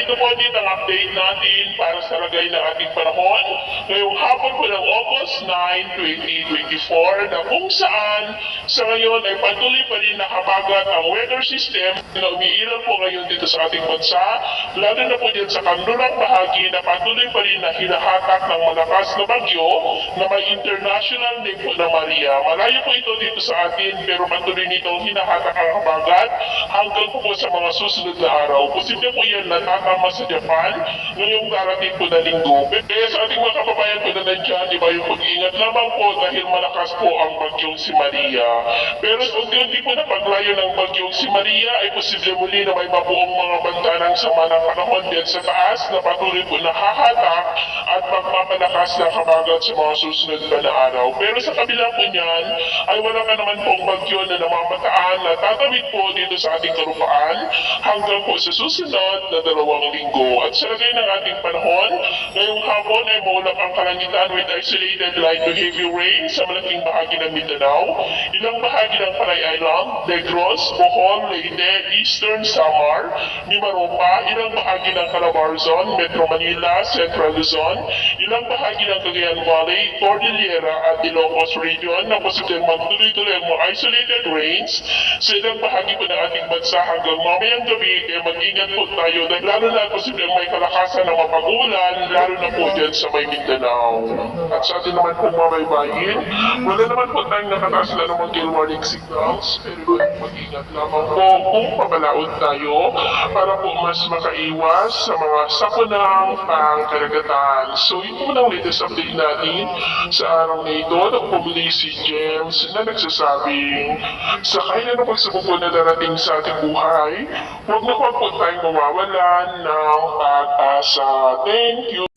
ito po din ang update natin para sa lagay ng ating panahon ngayong hapon po ng August 9, 2024 na kung saan sa ngayon ay patuloy pa rin nakabagat ang weather system na umiiral po ngayon dito sa ating bansa, lalo na po dyan sa kanlurang bahagi na patuloy pa rin na hinahatak ng malakas na bagyo na may international name po na Maria. Malayo po ito dito sa atin pero patuloy nitong hinahatak ang habagat hanggang po sa mga susunod na araw. Posible po yan natatama sa Japan ngayong darating po na linggo. Kaya sa ating mga kababayan po na nandyan, di ba yung pag-ingat lamang po dahil malakas po ang bagyong si Maria. Pero unti-unti po na paglayo ng bagyong si Maria ay posible muli na may mabuong mga banta ng sama ng panahon din sa taas na patuloy po nahahatak at magpapalakas ng habagat sa mga susunod pa na araw. Pero sa kabila po niyan ay wala ka naman pong bagyo na namamataan na tatawid po dito sa ating kalupaan hanggang po sa susunod na 2 linggo. At sa lagay ng ating panahon, ngayong hapon ay maulap ang kalangitan with isolated light to heavy rain sa malaking bahagi ng Mindanao, ilang bahagi ng Panay Island, Negros, Bohol, Leyte, Eastern Samar, Mimaropa, ilang bahagi ng Calabarzon, Metro Manila, Central Luzon, ilang bahagi ng Cagayan Valley, Cordillera at Ilocos Region na posibleng magtuloy-tuloy ang mga isolated rains sa ilang bahagi po ng ating bansa hanggang mamayang gabi, kaya mag-ingat po tayo dahil lalo na posibleng may kalakasan ng mapag-ulan, lalo na po dyan sa may Mindanao. At sa atin naman po mga baybayin, wala naman po tayong nakataas na ng gale warning signals, pero mag-ingat lamang po kung pabalaod tayo para po mas makaiwas sa mga sakunang pangkaragatan. So yun po ang latest update natin sa araw na ito. Nagpumuli si James na nagsasabing sa kailan ng pagsubok po na darating sa ating buhay, huwag na po tayong mawawalan ng pag-asa. Thank you!